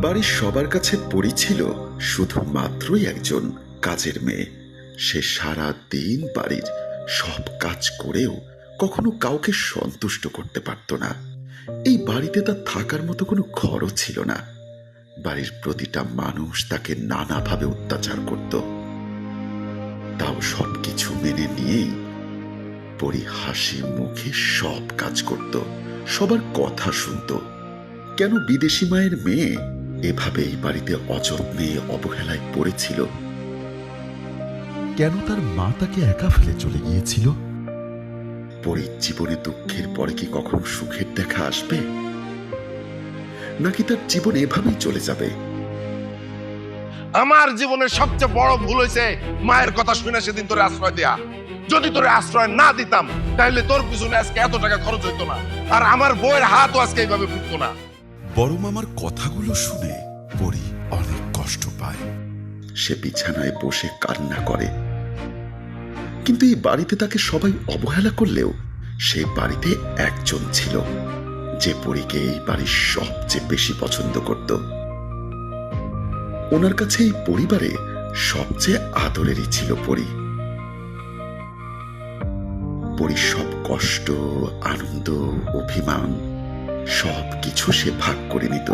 বাড়ির সবার কাছে পরি ছিল শুধুমাত্রই একজন কাজের মেয়ে। সে সারা দিন বাড়ির সব কাজ করেও কখনো কাউকে সন্তুষ্ট করতে পারত না। এই বাড়িতে তার থাকার মতো কোনো ঘরও ছিল না। বাড়ির প্রতিটা মানুষ তাকে নানাভাবে অত্যাচার করত। তাও সবকিছু মেনে নিয়েই পরি হাসি মুখে সব কাজ করত, সবার কথা শুনত। কেন বিদেশি মায়ের মেয়ে এভাবে এই বাড়িতে অযত্নে অবহেলায় পড়েছিল? কেন তার মা তাকে একা ফেলে চলে গিয়েছিল? পরীর জীবনে দুঃখের পরে কি কখনো সুখের দেখা আসবে, নাকি তার জীবন এভাবেই চলে যাবে? আমার জীবনের সবচেয়ে বড় ভুল হয়েছে মায়ের কথা শুনে সেদিন তোরে আশ্রয় দেয়া। যদি তোরে আশ্রয় না দিতাম তাহলে তোর পিছনে আজকে এত টাকা খরচ হইতো না, আর আমার বউয়ের হাতও আজকে এইভাবে ফুটতো না। বড় মামার কথাগুলো শুনে পরি অনেক কষ্ট পায়। সে বিছানায় বসে কান্না করে। কিন্তু এই বাড়িতে তাকে সবাই অবহেলা করলেও সেই বাড়িতে একজন ছিল যে পরীকে এই বাড়ির সবচেয়ে বেশি পছন্দ করত। ওনার কাছে এই পরিবারে সবচেয়ে আদরেরই ছিল পরি। পরীর সব কষ্ট, আনন্দ, অভিমান সব কিছু সে ভাগ করে নিত।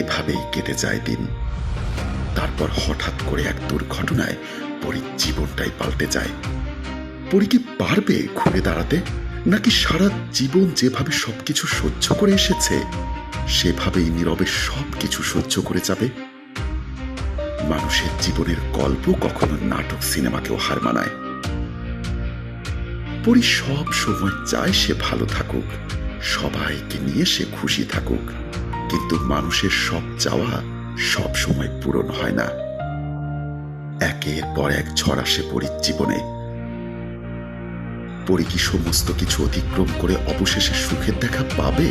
এভাবেই কেটে যায় দিন। তারপর হঠাৎ করে এক দুর্ঘটনায় পরীর জীবনটাই পাল্টে যায়। পরি কি পারবে ঘুরে দাঁড়াতে, নাকি সারা জীবন যেভাবে সবকিছু সহ্য করে এসেছে সেভাবেই নীরবে সবকিছু সহ্য করে যাবে? মানুষের জীবনের গল্প কখনো নাটক সিনেমাকেও হার মানায়। পরি সব সময় চায় সে ভালো থাকুক, সবাইকে নিয়ে সে খুশি থাকুক, কিন্তু মানুষের সব চাওয়া সব সময় পূরণ হয় না। একের পর এক ঝড় আসে পরির জীবনে। পরি কি সমস্ত কিছু অতিক্রম করে অবশেষে সুখের দেখা পাবে?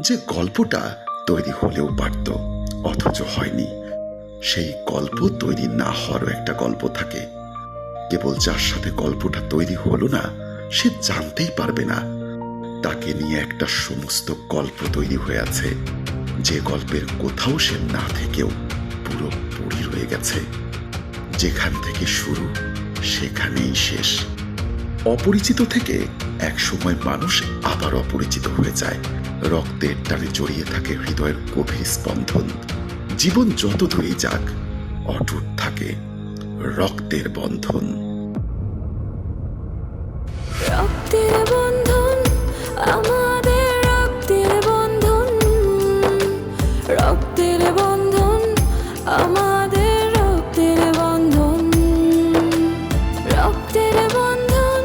যে গল্পটা তৈরি হলেও পারত অথচ হয়নি, সেই গল্প তৈরি না হওয়ারও একটা গল্প থাকে। কেবল যার সাথে গল্পটা তৈরি হলো না সে জানতেই পারবে না তাকে নিয়ে একটা সমস্ত গল্প তৈরি হয়ে আছে, যে গল্পের কোথাও সে না থেকেও পুরোপুরি রয়ে গেছে। যেখান থেকে শুরু সেখানেই শেষ। অপরিচিত থেকে এক সময় মানুষ আবার অপরিচিত হয়ে যায়। রক্তের টানে জড়িয়ে থাকে হৃদয়ের গভীর স্পন্দন। জীবন যত দূরেই যাক অটুট থাকে রক্তের বন্ধন। রক্তের বন্ধন, আমাদের রক্তের বন্ধন, রক্তের বন্ধন, আমাদের রক্তের বন্ধন, রক্তের বন্ধন,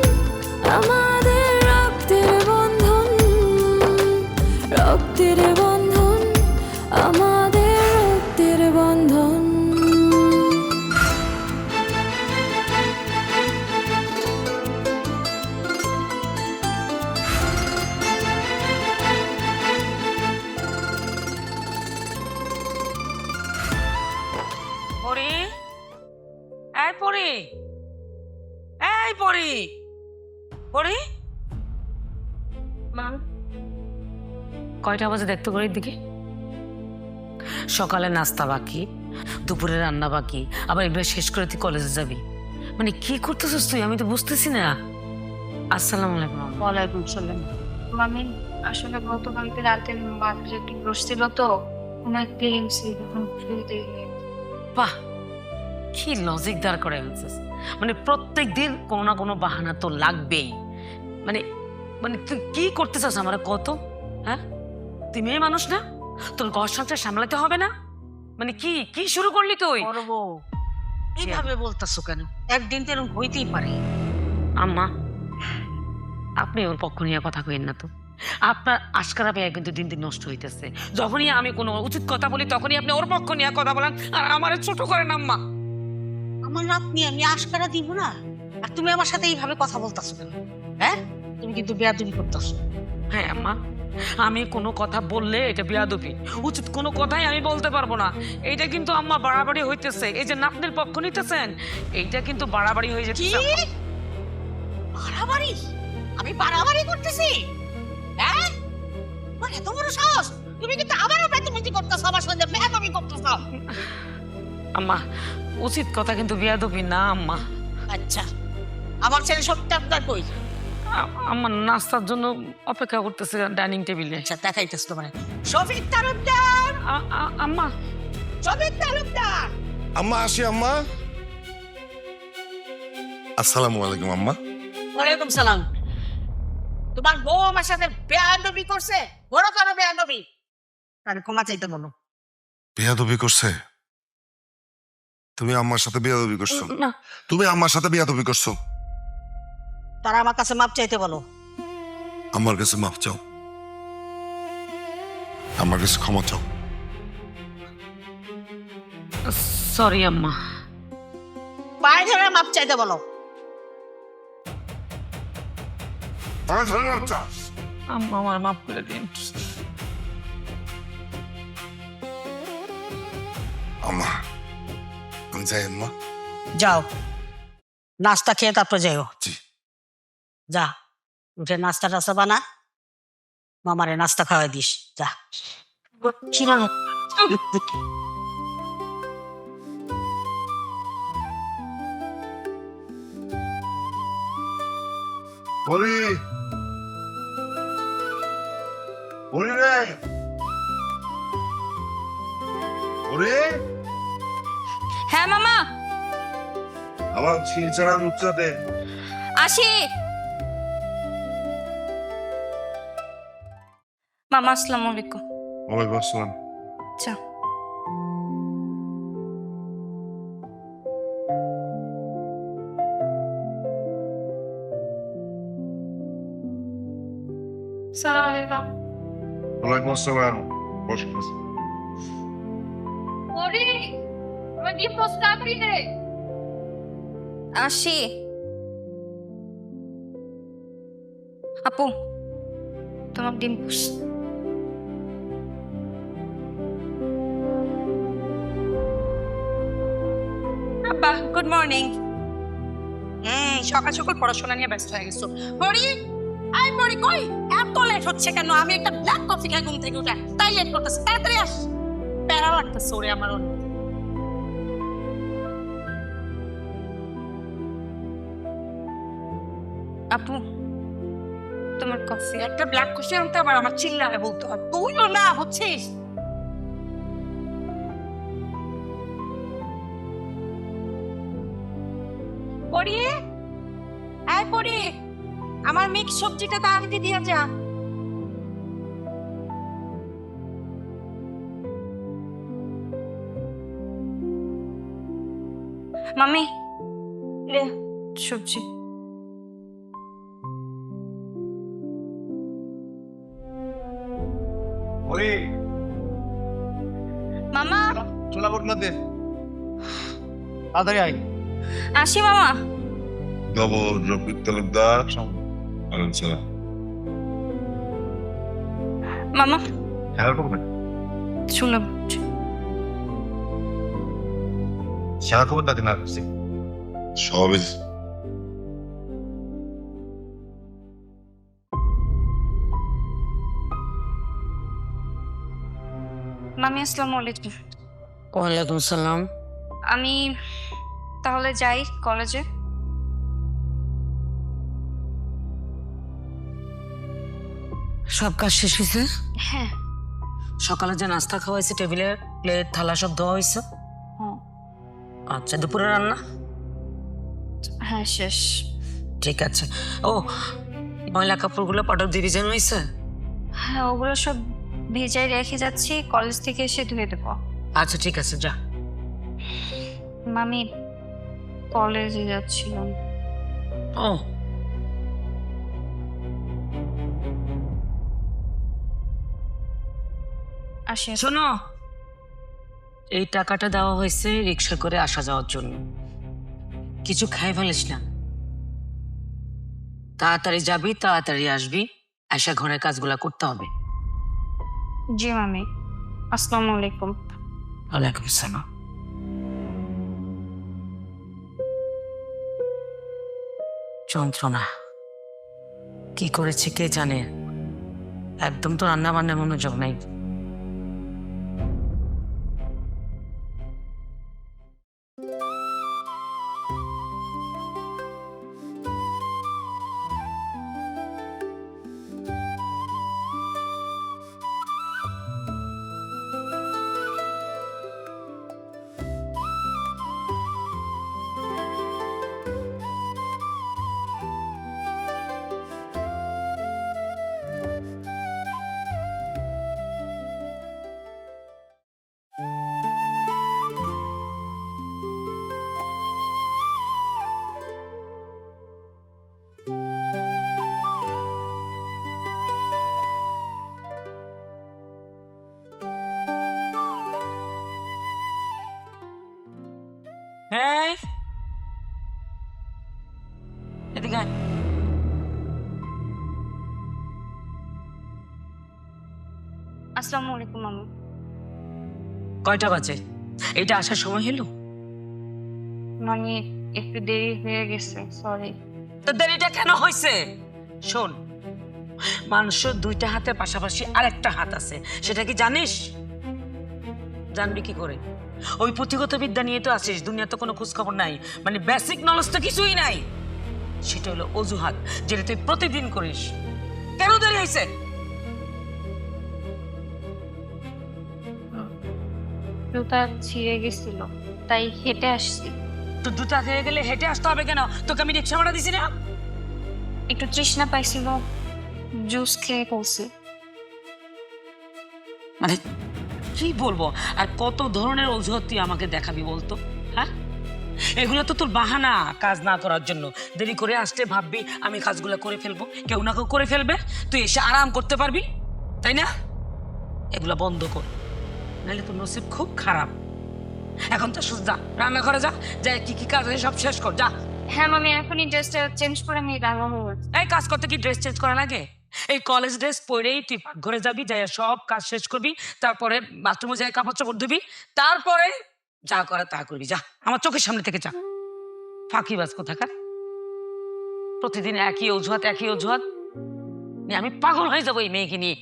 আমাদের রক্তের বন্ধন, রক্তের বন্ধন, আমাদের রক্তের বন্ধন। পরি, এই পরি, এই পরি, পরি। মা, কয়টা বাজে দেখতে করে দিকে? সকালে নাস্তা বাকি, দুপুরে রান্না বাকি, আবার এগুলো শেষ করে তুই কলেজে যাবি। মানে কি করতেছিস তুই? আমি তো বুঝতেছি না। আসসালামু আলাইকুম। ওয়ালাইকুম সালাম। মামি, আসলে গতকালকে রাতে মাথায় একটু বসছিল তো, অনেক পেয়েছি, তখন শুনতে বাহ, কি লজিক দাঁড় করে ফেলছিস। মানে প্রত্যেক দিন কোনো না কোনো বাহানা তো লাগবেই। মানে মানে তুই কি করতে চাস আমার কত? হ্যাঁ, তুই মেয়ে মানুষ না? তোর ঘর সংসার সামলাতে হবে না? মানে কি কি শুরু করলি তুই? করবো এইভাবে বলতেছো কেন? একদিন তো এরকম হইতেই পারে। আম্মা, আপনি ওর পক্ষ নিয়ে কথা কইেন না তো। আপনার আশকারা ভাইয়া কিন্তু দিন দিন নষ্ট হইতেছে। যখনই আমি কোনো উচিত কথা বলি তখনই আপনি ওর পক্ষ নিয়ে কথা বলেন আর আমার ছোট করেন আম্মা। আমার রাত নিয়ে আমি আশকারা দিব না? আর তুমি আমার সাথে এইভাবে কথা বলতাছো কেন? হ্যাঁ, তুমি কিন্তু বেয়াদবি করতেছো। হ্যাঁ আম্মা, আমি কোনো কথা বললে এটা বেয়াদবি, উচিত কোনো কথাই আমি বলতে পারবো না। এইটা কিন্তু আম্মা বাড়াবাড়ি হইতেছে। এই যে নাতনির পক্ষ নিতেছেন, এইটা কিন্তু বাড়াবাড়ি হয়ে কি যাচ্ছে। বাড়াবাড়ি? আমি বাড়াবাড়ি করতেছি? হ্যাঁ, মানে এত বড় সাহস! তুমি কিন্তু আবারও বেতমিতি করতেছো, আমার সঙ্গে বেয়াদবি করতেছো। আম্মা, উচিত কথা কিন্তু বেয়াদবি না আম্মা। আচ্ছা, আমার ছেলে সবটা আপনার কই? আম্মা নাস্তার জন্য অপেক্ষা করতেছে ডাইনিং টেবিলে। আচ্ছা, দেখাইতেছ তো মানে শফিক তালুকদার, আম্মা, শফিক তালুকদার। আম্মা আসি আম্মা। আসসালামু আলাইকুম আম্মা। ওয়ালাইকুম সালাম। তোমার বউ আমার সাথে বেয়াদবি করছে, বড় কোনো বেয়াদবি। তার ক্ষমা চাইতে বলো। বেয়াদবি করছে? তুমি আম্মার সাথে বেয়াদবি করছো? না তুমি আম্মার সাথে বেয়াদবি করছো? তারা আমার কাছে মাপ চাইতে বলো। আমার কাছে মাফ চাও, আমার কাছে ক্ষমা চাও। সরি আম্মা। পায়ে ধরে মাপ চাইতে বলো। আম্মা আমার মাফ করে দিন। আম্মা আমি যাই আম্মা। যাও, নাস্তা খেয়ে তারপর যাও। জি। যা, উঠে নাস্তা টাস্তা বানা, মামারে নাস্তা খাওয়াই দিস। যা। বলি বলি রে, ওরে হ্যাঁ মামা, আমার ছিঁড়ছাড়া দুধটাতে। আসি। মামা আসসালামু আলাইকুম। ওয়ালাইকুম আসসালাম। আচ্ছা, সালাম আলাইকুম। ওয়ালাইকুম আসসালাম। বস বস। ওরে আমার ডিম পোস্ট তাড়াতাড়ি দে। আসি। আপু, তোমার ডিম পোস্ট। আব্বা গুড মর্নিং। সকাল সকাল পড়াশোনা নিয়ে ব্যস্ত হয়ে গেছো। পড়ি আই পড়ি কই এত লেট হচ্ছে কেন? আমি একটা ব্ল্যাক কফি খাই ঘুম থেকে উঠে, তাই লেট করতেছে। তাড়াতাড়ি আস, প্যারা লাগতেছে ওরে আমার অন্য। আপু, তোমার কফি। একটা ব্ল্যাক কফি আনতে আবার আমার চিল্লায় বলতে হয়, তুইও না হচ্ছিস। পড়ি আয় পড়ি, আমার মিক্স সবজিটা তাড়াতাড়ি দিয়ে যা। মামি রে সবজি। ওরে মামা চলা বট না দে, তাড়াতাড়ি আয়। আসি মামা। ডবল রফিক তালুকদার। ওয়ালাইকুম সালাম। মামা খেয়াল করবে শুনলাম। খেয়াল করবে তাদের না করছি সবে। মামি আসসালামু আলাইকুম। ওয়ালাইকুম সালাম। আমি তাহলে যাই কলেজে। সব কাজ শেষ হয়েছে? হ্যাঁ। সকালে যে নাস্তা খাওয়াইছে, টেবিলে প্লেট থালা সব ধোয়া হয়েছে? হ্যাঁ। আচ্ছা, দুপুরে রান্না? হ্যাঁ শেষ। ঠিক আছে। ও, ময়লা কাপড়গুলো পাউডার দিয়ে ভিজানো হয়েছে? হ্যাঁ, ওগুলো সব ভেজাই রেখে যাচ্ছি, কলেজ থেকে এসে ধুয়ে দেবো। আচ্ছা ঠিক আছে, যা। মামি কলেজে যাচ্ছিলাম। ও আসি। শোনো, এই টাকাটা দেওয়া হয়েছে রিক্সা করে আসা যাওয়ার জন্য। কিছু খাই ফেলিস না, তাড়াতাড়ি যাবি তাড়াতাড়ি আসবি, আসা ঘরের কাজগুলা করতে হবে। জি মামি, আসসালামু আলাইকুম। ওয়ালাইকুম আসসালাম। যন্ত্রণা কি করেছে কে জানে, একদম তো রান্না বান্নার মনোযোগ নাই। হ্যাঁ, এদিকে আয়। আসসালামু আলাইকুম মামি। কয়টা বাজে? এটা আসার সময় হলো? মানে একটু দেরি হয়ে গেছে, সরি। তো দেরিটা কেন হয়েছে? শোন, মানুষের দুইটা হাতের পাশাপাশি আরেকটা হাত আছে, সেটা কি জানিস? জানবি কি করে? ওই পুঁথিগত বিদ্যা নিয়ে তো আছিস, দুনিয়ার তো কোনো খোঁজ খবর নাই, মানে বেসিক নলেজ তো কিছুই নাই। সেটা হলো অজুহাত, যেটা তুই প্রতিদিন করিস। কেন দেরি হয়েছে? জুতা ছিঁড়ে গেছিল, তাই হেঁটে আসছি। তো জুতা খেয়ে গেলে হেঁটে আসতে হবে কেন? তোকে আমি রিক্সা ভাড়া দিছি না? একটু তৃষ্ণা পাইছিল, জুস খেয়ে করছি। মানে কি বলবো, আর কত ধরনের অজুহাত তুই আমাকে দেখাবি বলতো? হ্যাঁ, এগুলো তো তোর বাহানা কাজ না করার জন্য। দেরি করে আসতে ভাববি আমি কাজগুলো করে ফেলবো, কেউ না কেউ করে ফেলবে, তুই এসে আরাম করতে পারবি, তাই না? এগুলো বন্ধ কর, নাহলে তোর নসিব খুব খারাপ। এখন তো যা রান্নাঘরে যা, যা কি কি কাজ আছে সব শেষ কর, যা। হ্যাঁ মামি, এখনই ড্রেসটা চেঞ্জ করে আমি রান্না করবো। এই কাজ করতে কি ড্রেস চেঞ্জ করা লাগে? এই কলেজ ড্রেস পরেই তুই ঘরে যাবি, যাই সব কাজ শেষ করবি, তারপরে বাথরুমে যাই কাপড় চোপড় ধুবি, তারপরে যা করে তা করবি, যা। আমার চোখের সামনে থেকে যা, ফাঁকিবাজ কোথাকার। প্রতিদিন একই অজুহাত একই অজুহাত নিয়ে আমি পাগল হয়ে যাবো এই মেয়েকে নিয়ে।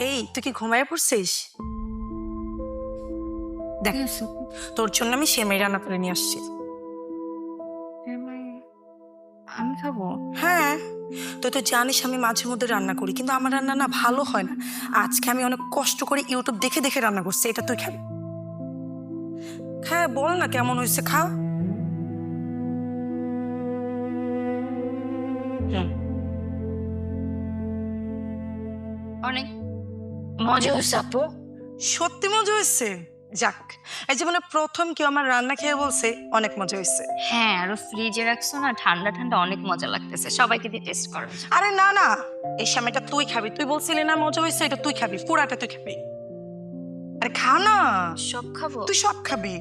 এই তুই কি ঘুমায় পড়ছিস? দেখ, তোর জন্য আমি সেমাই রান্না করে নিয়ে আসছি। আমি খাবো? হ্যাঁ, তুই তো জানিস আমি মাঝে মধ্যে রান্না করি, কিন্তু আমার রান্না না ভালো হয় না। আজকে আমি অনেক কষ্ট করে ইউটিউব দেখে দেখে রান্না করছি, এটা তুই খাবি। হ্যাঁ বল না কেমন হয়েছে, খা। অনেক মজা হয়েছে আপু। সত্যি মজা হয়েছে? যাক, এই যে মানে প্রথম কেউ আমার রান্না খেয়ে বলছে অনেক মজা হয়েছে। হ্যাঁ, আরো ফ্রিজে রাখছো না, ঠান্ডা ঠান্ডা অনেক মজা লাগতেছে, সবাইকে দিয়ে টেস্ট করো। আরে না না, এই সময়টা তুই খাবি, তুই বলছিলি না মজা হয়েছে, এটা তুই খাবি, পুরাটা তুই খাবি। আরে খা না, সব খাবো? তুই সব খাবি।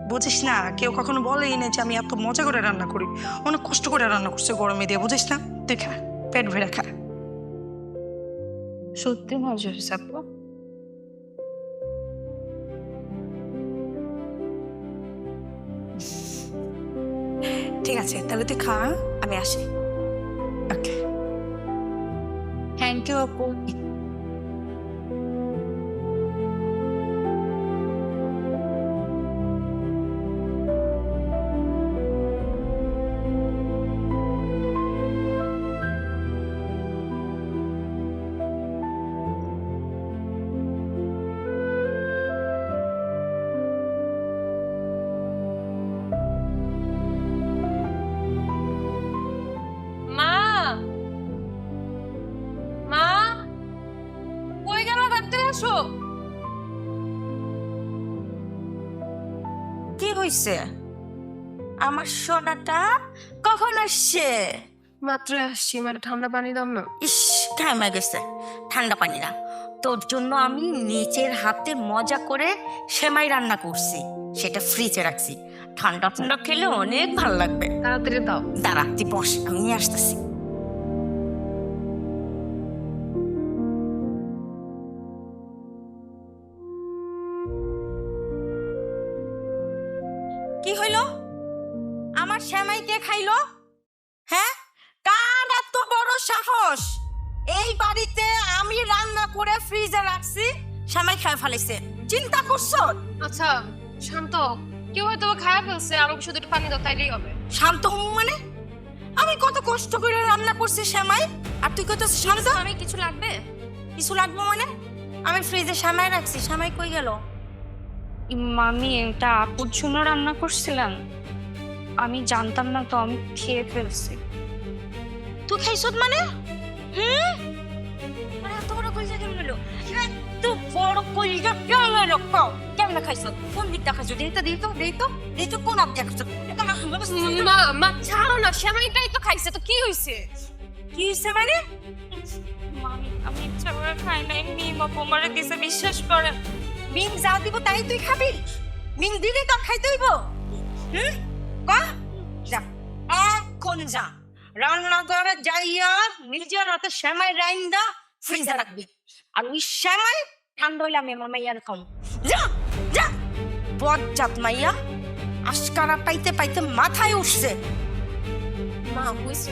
বুঝিস না, কেউ কখনো বলেই না যে আমি এত মজা করে রান্না করি, অনেক কষ্ট করে রান্না করছে গরমে দিয়ে, বুঝিস না? তুই খা, পেট ভরে খা। সত্যি মজা হয়েছে আপু। ঠিক আছে তাহলে তুই খা, আমি আসি। ওকে। থ্যাংক ইউ আপু। আসো। কি হইছে? আমার সোনাটা কখন আসছে? মাত্র আসছি, মানে ঠান্ডা পানি দাও না। ইস, ঘামে গেছে। ঠান্ডা পানি না, তোর জন্য আমি নিজের হাতে মজা করে সেমাই রান্না করছি, সেটা ফ্রিজে রাখছি। ঠান্ডা ঠান্ডা খেলে অনেক ভালো লাগবে। তাড়াতাড়ি দাও। দাঁড়া, তুই বস, আমি নিয়ে আসতেছি। কি হইলো? আমার সেমাই কে খাইলো? হ্যাঁ, কার এত বড় সাহস? এই বাড়িতে আমি রান্না করে ফ্রিজে রাখছি, সেমাই খাই ফেলেছে। চিন্তা করছো? আচ্ছা শান্ত, কেউ হয়তো খারাপ ফেলছে, আমাকে শুধু একটু পানি দাও তাইলেই হবে। শান্ত হও মানে? আমি কত কষ্ট করে রান্না করছি সেমাই, আর তুই কত শান্ত? আমি কিছু লাগবে? কিছু লাগবে মানে? আমি ফ্রিজে সেমাই রাখছি, সেমাই কই গেল? মামি এটা আপুর জন্য রান্না করছিলাম, আমি জানতাম না তো, আমি খেয়ে ফেলছি। তুই খাইছত মানে? মানে এত বড় কইজা কেমন হলো? এত বড় কইজা কেমন হলো? কেমন খাইছত? কোন দিকটা খাইছো? দিতো কোন আপ দেখছো? মা ছাড়ো না, সেমাইটাই তো খাইছে, তো কি হইছে? কি হইছে মানে? মামি আমি ইচ্ছা করে খাই নাই, মিম আপু আমারে দিছে, বিশ্বাস করেন। মিম যা দিব তাই তুই খাবি? মিম দিলে তো খাইতে হইব। যা, এখন যা রান্না করে যাইয়া নিজের হাতে সেমাই রাইন্দা ফ্রিজে রাখবি, আর ওই সেমাই ঠান্ডা হইলে আমি আমার মাইয়ার খাম। যা যা, বজ্জাত মাইয়া, আশকারা পাইতে পাইতে মাথায় উঠছে। মা হইছে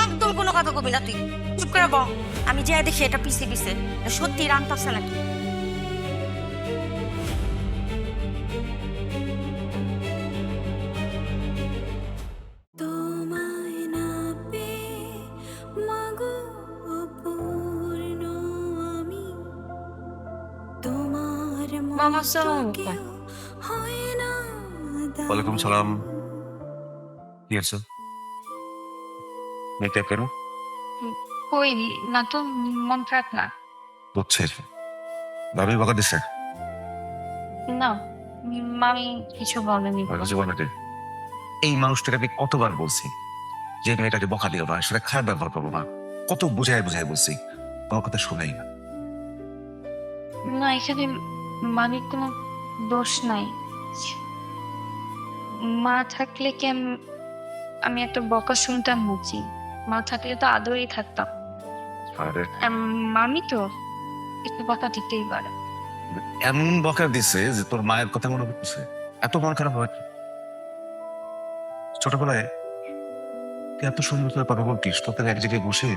একদম কোনো কথা কবি না তুই, চুপ করে বল। আমি যাই দেখি এটা পিছে পিছে সত্যি রান্তাছে নাকি। মামা আসসালামু আলাইকুম। ওয়ালাইকুম সালাম। কি আছে? মেকআপ কেন? কই না তো, মন খারাপ না। বুঝছে ভাবি বকা দিছে? না মামি কিছু বলেনি। জীবনে এই মানুষটাকে আমি কতবার বলছি যে মেয়েটাকে বকা দিও না, সেটা খারাপ ব্যবহার করবো না, কত বুঝাই বুঝাই বলছি, কোনো কথা শোনাই না। না এখানে মামির কোনো দোষ নাই, মা থাকলে কি আমি একটা বকা শুনতাম বুঝি, মা থাকলে তো আদরেই থাকতাম। আরে মামি তো একটু বকা দিতেই পারে। এমন বকা দিছে যে তোর মায়ের কথা মনে করতেছে, এত মন খারাপ হয়? ছোটবেলায় তুই এত সুন্দর করে কথা বলতিস, তোকে এক জায়গায় বসে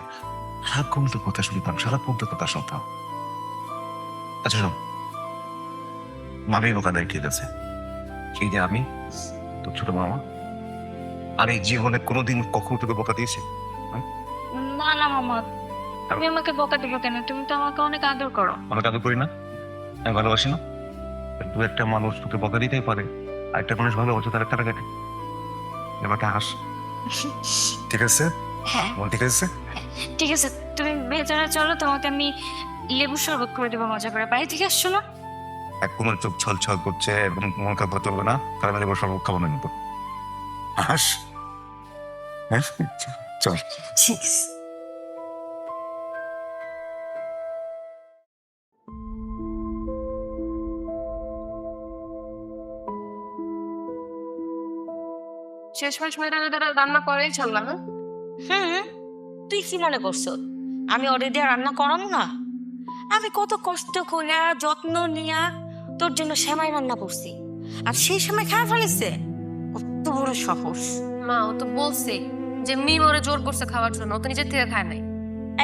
সারাক্ষণ তোর কথা শুনতাম, সারাক্ষণ তোর কথা শুনতাম। আচ্ছা শোন, মামি বকা দেয় ঠিক আছে, এই যে আমি তোর ছোট মামা, আর এই জীবনে কোনোদিন কখনো তোকে বকা দিয়েছে? না না মামা, তুমি আমাকে বকা দেবো কেন? তুমি তো আমাকে অনেক আদর করো। আমাকে আদর করি না? আমি ভালোবাসি না? তুই একটা মানুষ তোকে বকা দিতেই পারে, আর একটা মানুষ ভালোবাসে তার একটা কাটে। এবারটা হাস, ঠিক আছে? হ্যাঁ মন ঠিক আছে? ঠিক আছে, তুমি ভেতরে চলো, তোমাকে আমি লেবু শরবত করে দেবো মজা করে। বাড়ি থেকে আসছো না? এক কোমর চোখ ছল ছল করছে এবং মন খারাপ চলবে না, তার মানে এবার সব খাবো না কিন্তু। হাস, হ্যাঁ চল। ঠিক আছে। শেষ মাস রান্না করেই ছাড়লাম। তুই কি মনে করছো আমি ওরে দিয়ে রান্না করাবো না? আমি কত কষ্ট করে যত্ন নিয়া তোর জন্য সেমাই রান্না করছি, আর সেই সময় খারাপ ফেলেছে। কত বড় সাহস! মা ও তো বলছে যে মিম ওরে জোর করছে খাওয়ার জন্য, ও তো নিজের থেকে খায় নাই।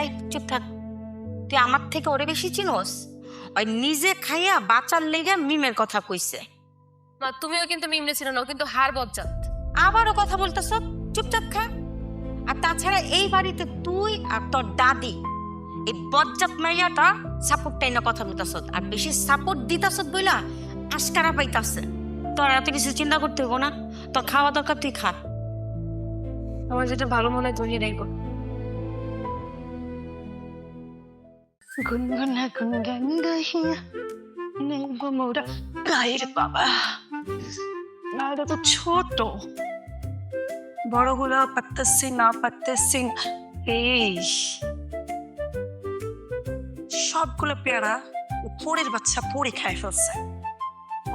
এই চুপ থাক, তুই আমার থেকে ওরে বেশি চিনোস। ওই নিজে খাইয়া বাঁচার লেগে মিমের কথা কইছে। মা তুমিও কিন্তু মিমনে ছিল না, ও কিন্তু হার বজ্জাত। আবারও কথা বলতেছ, চুপচাপ খা। আর তাছাড়া এই বাড়িতে তুই আর তোর দাদি এই বজ্জাত মাইয়াটা সাপোর্ট টাই না কথা বলতেছ, আর বেশি সাপোর্ট দিতেছ বইলা আশকারা পাইতাছে। তোর এত কিছু চিন্তা করতে হইব না, তোর খাওয়া দরকার তুই খা। আমার যেটা ভালো মনে হয় তুমি এটাই করো। গুনগুনা গুনগান গাহিয়া নেব মোরা গায়ের বাবা না এটা তো ছোট বড় হলেও পারতেছি না পারতেছি না। এই সবগুলো পেয়ারা পরের বাচ্চা পরে খাই ফেলছে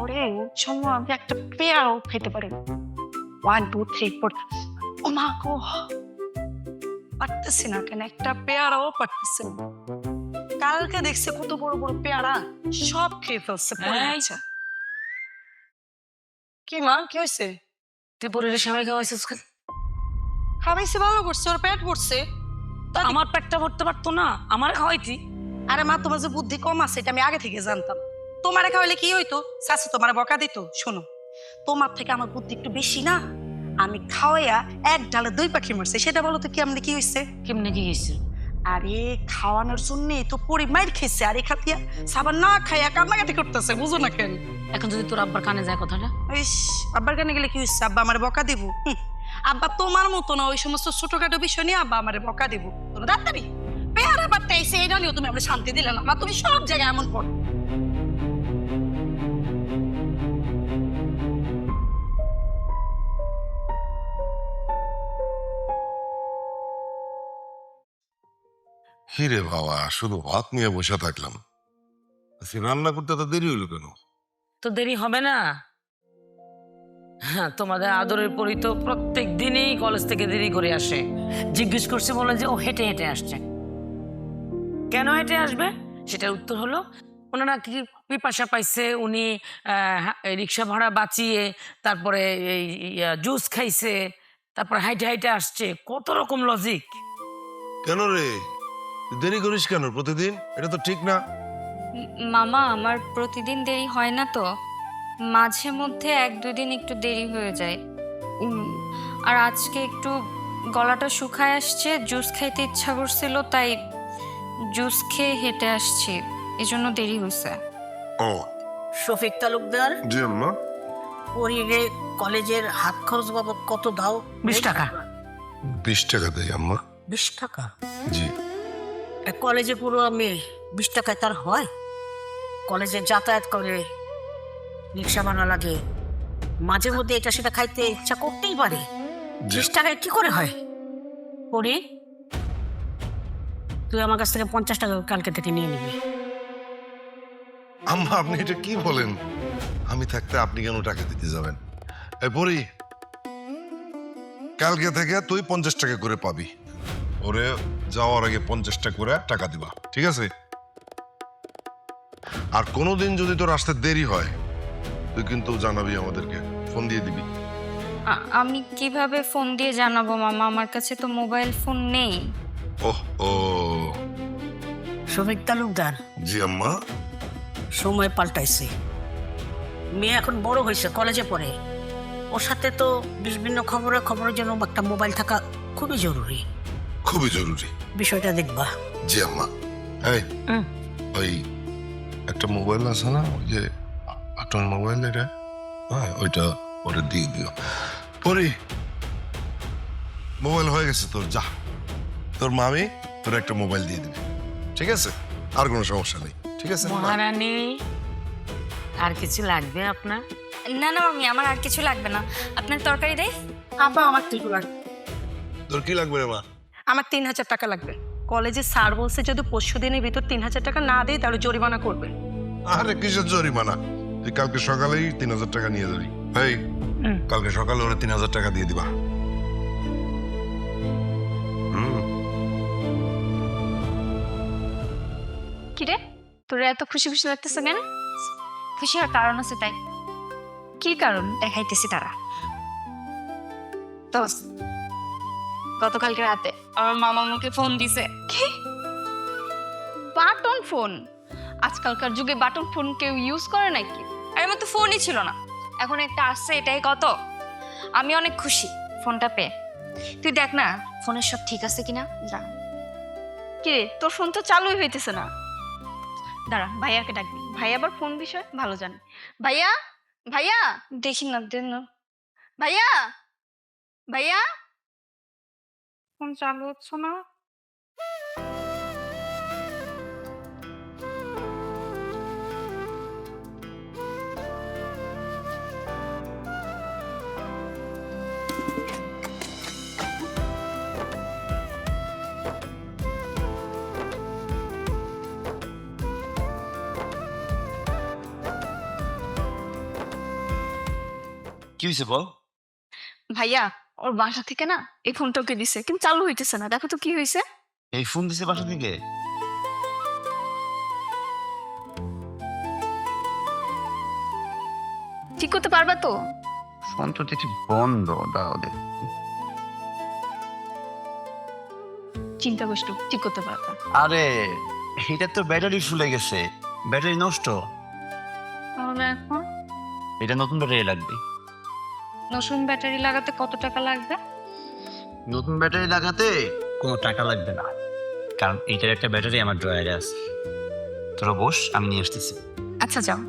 ওরে সময় আমি একটা পেয়ারাও খেতে পারি 1 2 3 4 ও মা গো পারতেছি না কেন একটা পেয়ারাও পারতেছি না কালকে দেখছে কত বড় বড় পেয়ারা সব খেয়ে ফেলছে পরে এই। বাচ্চা। কি মা কি হয়েছে তুই পরিবেশ সবাই খাওয়াইছিস কেন? খাবাইছে ভালো করছে ওর পেট ভরছে আমার পেটটা ভরতে পারতো না, আমার খাওয়াইতি। আরে মা তোমার যে বুদ্ধি কম আছে এটা আমি আগে থেকে জানতাম তোমারে খাওয়াইলে কি হইতো শাশু তোমার বকা দিত শোনো তোমার থেকে আমার বুদ্ধি একটু বেশি না আমি খাওয়াইয়া এক ডালে 2 পাখি মারছে সেটা বলো তো কেমনে কি হয়েছে কেমনে কি গেছে? আরে খাওয়ানোর জন্য তো পরি মাইর খেয়েছে আর এ খাতিয়া সাবান না খাইয়া কান্নাকাটি করতেছে বুঝো না কেন এখন যদি তোর আব্বার কানে যায় কথাটা? ইস আব্বার কানে গেলে কি হচ্ছে আব্বা আমার বকা দিব আব্বা তোমার মতো না ওই সমস্ত ছোটখাটো বিষয় নিয়ে আব্বা আমার বকা দিব তোর ডাক্তারি পেয়ারা বাট্টা এসে এটা নিয়েও তুমি আমরা শান্তি দিলে না মা তুমি সব জায়গায় এমন করো হিরে বাবা শুধু ভাত নিয়ে বসে থাকলাম আজকে রান্না করতে তো দেরি হইলো কেন? তো দেরি হবে না? হ্যাঁ, তোমাদের আদরের পরি তো প্রত্যেক দিনই কলেজ থেকে দেরি করে আসে। জিজ্ঞেস করছে বলে যে ও হেঁটে হেঁটে আসছে। কেন হেঁটে আসবে সেটার উত্তর হলো ওনারা কি পিপাসা পাইছে, উনি রিক্সা ভাড়া বাঁচিয়ে তারপরে এই জুস খাইছে, তারপর হাইটে হাইটে আসছে। কত রকম লজিক। কেন রে তুই দেরি করিস কেন প্রতিদিন? এটা তো ঠিক না। মামা আমার প্রতিদিন দেরি হয় না তো, মাঝে মধ্যে 1-2 দিন একটু দেরি হয়ে যায়। আর আজকে একটু গলাটা শুকায় আসছে, জুস খাইতে ইচ্ছা করছিল, তাই জুস খেয়ে হেঁটে আসছি, এজন্য দেরি হয়েছে। ও শফিক তালুকদার জি আম্মা। পরিরে কলেজের হাত খরচ বাবদ কত দাও? 20 টাকা। 20 টাকা দেয় আম্মা। 20 টাকা? জি। কলেজে পুরো আমি 20 টাকায় তার হয়? কলেজে যাতায়াত করে, রিক্সা ভাড়া লাগে, মাঝে মধ্যে এটা সেটা খাইতে ইচ্ছা করতেই পারে। 20 টাকায় কি করে হয়? পরি তুই আমার কাছ থেকে 50 টাকা কালকে থেকে নিয়ে নিবি। আম্মা আপনি এটা কি বলেন? আমি থাকতে আপনি কেন টাকা দিতে যাবেন? এই পরি কালকে থেকে তুই 50 টাকা করে পাবি। ওরে যাওয়ার আগে 50 টাকা করে টাকা দিবা, ঠিক আছে? আর কোনোদিন যদি তোর আসতে দেরি হয় তুই কিন্তু জানাবি, আমাদেরকে ফোন দিয়ে দিবি। আমি কিভাবে ফোন দিয়ে জানাবো মামা, আমার কাছে তো মোবাইল ফোন নেই। ওহ ও শফিক তালুকদার, জি আম্মা। সময় পাল্টাইছে, মেয়ে এখন বড় হয়েছে, কলেজে পড়ে, ওর সাথে তো বিভিন্ন খবরের জন্য একটা মোবাইল থাকা খুবই জরুরি। খুবই জরুরি। বিষয়টা দেখবা। জি আম্মা। এই ওই একটা মোবাইল আছে না, ওই যে বাটন মোবাইল, এটা হ্যাঁ ওইটা ওরে দিয়ে দিও। পরি মোবাইল হয়ে গেছে তোর, যা তোর মামি তোর একটা মোবাইল দিয়ে দিবে, ঠিক আছে? আর কোনো সমস্যা নেই, ঠিক আছে? মহারানী, আর কিছু লাগবে আপনার? না না মামি, আমার আর কিছু লাগবে না। আপনার তরকারি দেই? আব্বা আমার কিছু লাগবে তোর কি লাগবে রে মা? আমার 3000 টাকা লাগবে কলেজে স্যার বলছে যদি 500 দিনের ভিতর 3000 টাকা না দেয় তাহলে জরিমানা করবে আরে কিসের জরিমানা? তুই কালকে সকালেই 3000 টাকা নিয়ে যাবি। এই কালকে সকালে ওরা 3000 টাকা দিয়ে দিবা। কিরে তোর এত খুশি খুশি লাগতেছে কেন? খুশি হওয়ার কারণ আছে তাই। কি কারণ দেখাইতেছি তারা। তো গতকালকে রাতে আমার মামা আমাকে ফোন দিছে। কি বাটন ফোন? আজকালকার যুগে বাটন ফোন কেউ ইউজ করে নাকি? আর আমার তো ফোনই ছিল না, এখন একটা আসছে, এটাই কত। আমি অনেক খুশি ফোনটা পেয়ে। তুই দেখ না ফোনের সব ঠিক আছে কিনা। যা কে তোর ফোন তো চালুই হইতেছে না। দাঁড়া ভাইয়াকে ডাকবি, ভাইয়া আবার ফোন বিষয় ভালো জানে। ভাইয়া ভাইয়া দেখি না, দেন না। ভাইয়া ভাইয়া ফোন চালু হচ্ছে না। কি হয়েছে বল? ভাইয়া ওর বাসা থেকে না এই ফোনটা ওকে দিছে, কিন্তু চালু হইতেছে না। দেখো তো কি হয়েছে। এই ফোন দিছে বাসা থেকে? ঠিক করতে পারবা তো? ফোন তো দেখি বন্ধ, দাও দে। চিন্তা করিস না, ঠিক করতে পারবা। আরে এটা তো ব্যাটারি ফুলে গেছে, ব্যাটারি নষ্ট। তাহলে এখন এটা নতুন ব্যাটারি লাগবে। নতুন ব্যাটারি লাগাতে কত টাকা লাগবে? নতুন ব্যাটারি লাগাতে কোনো টাকা লাগবে না, কারণ এইটার একটা ব্যাটারি আমার ড্রয়ারে আছে। তোরা বস, আমি নিয়ে আসতেছি। আচ্ছা যাও।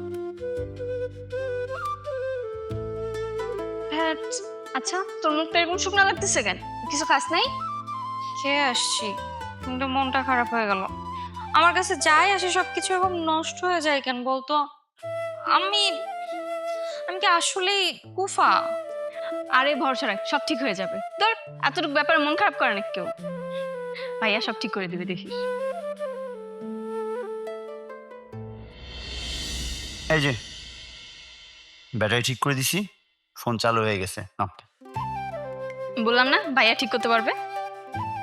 হ্যাঁ, আচ্ছা তোর মুখটা এরকম শুকনো লাগতেছে কেন? কিছু খাস নাই? খেয়ে আসছি কিন্তু মনটা খারাপ হয়ে গেল। আমার কাছে যাই আসে সবকিছু এরকম নষ্ট হয়ে যায় কেন বলতো? আমি আমি কি আসলেই কুফা? আরে ভরসা রাখ, সব ঠিক হয়ে যাবে। ধর এতটুকু ব্যাপারে মন খারাপ করে না কেউ। ভাইয়া সব ঠিক করে দিবে, দেখিস। এই যে ব্যাটারি ঠিক করে দিছি, ফোন চালু হয়ে গেছে। নাও। বললাম না ভাইয়া ঠিক করতে পারবে।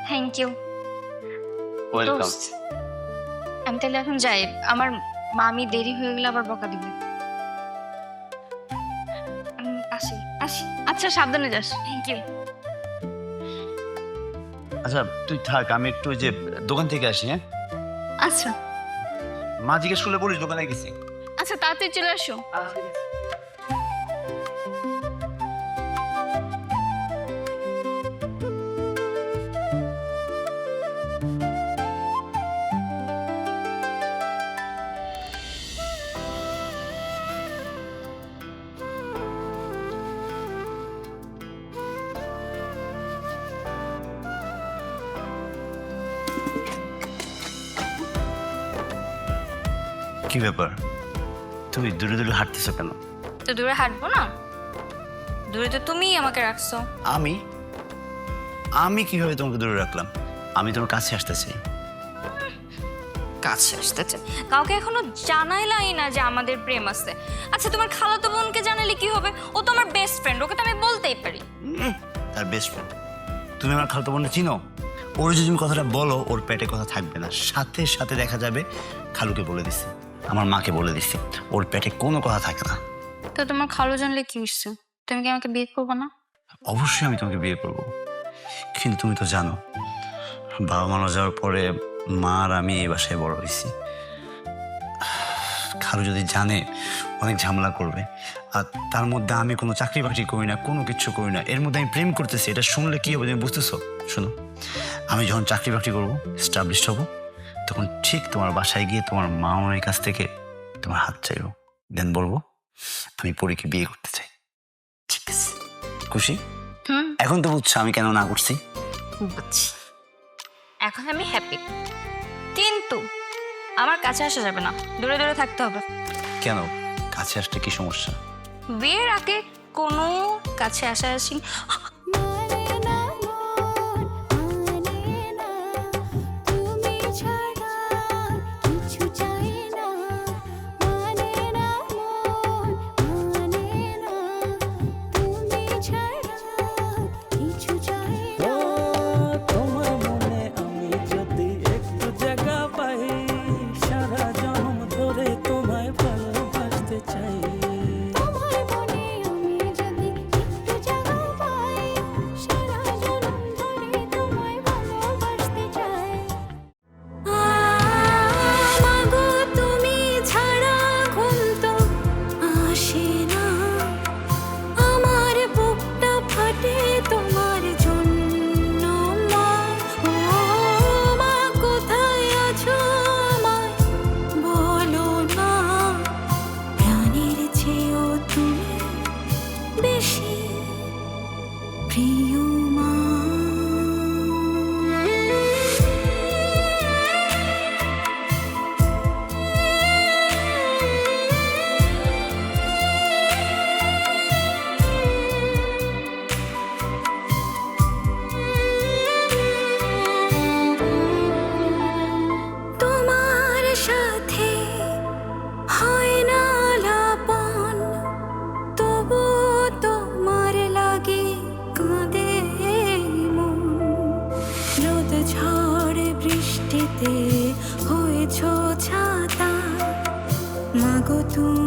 Thank you. ওয়েলকাম। আমি তাহলে এখন যাই, আমার মামি দেরি হয়ে গেলে আবার বকা দিবে। আমি আসি আসি। আচ্ছা সাবধানে যাস। Thank you. আচ্ছা তুই থাক, আমি একটু ওই যে দোকান থেকে আসি। হ্যাঁ আচ্ছা মা জিজ্ঞেস করলে বলিস দোকানে গেছি। আচ্ছা তাড়াতাড়ি চলে আসো। কি ব্যাপার, তুমি দূরে দূরে হাঁটতেছো কেন? তো দূরে হাঁটবো না? দূরে তো তুমিই আমাকে রাখছো। আমি আমি কিভাবে তোমাকে দূরে রাখলাম? আমি তোমার কাছে আসতে চাই। কাছে আসতেছে? কাউকে এখনো জানাইলাই না যে আমাদের প্রেম আছে। আচ্ছা তোমার খালাতো বোনকে জানালে কি হবে? ও তো আমার বেস্ট ফ্রেন্ড, ওকে তো আমি বলতেই পারি। তার বেস্ট ফ্রেন্ড? তুমি আমার খালাতো বোনকে চিনো? ওর যদি তুমি কথাটা বলো, ওর পেটে কথা থাকবে না, সাথে সাথে দেখা যাবে খালুকে বলে দিছি, আমার মাকে বলে দিছি, ওর পেটে কোনো কথা থাকে না। তো তোমার খালু জানলে কি হচ্ছে? তুমি কি আমাকে বিয়ে করবো না? অবশ্যই আমি তোমাকে বিয়ে করব, কিন্তু তুমি তো জানো বাবা মারা যাওয়ার পরে মা আর আমি এই বাসায় বড় হয়েছি। খালু যদি জানে অনেক ঝামেলা করবে, আর তার মধ্যে আমি কোনো চাকরি বাকরি করি না, কোনো কিছু করি না, এর মধ্যে আমি প্রেম করতেছি, এটা শুনলে কি হবে তুমি বুঝতেছো? শোনো, আমি যখন চাকরি বাকরি করবো, এস্টাবলিশড হবো, তখন ঠিক তোমার বাসায় গিয়ে তোমার মা মায়ের কাছ থেকে তোমার হাত চাইবো, দেন বলবো আমি পরীকে বিয়ে করতে চাই। ঠিক আছে? খুশি? এখন তো বুঝছো আমি কেন না করছি। বুঝছি, এখন আমি হ্যাপি। কিন্তু আমার কাছে আসা যাবে না, দূরে দূরে থাকতে হবে। কেন? কাছে আসলে কি সমস্যা? বিয়ের আগে কোনো কাছে আসা আসি তুমি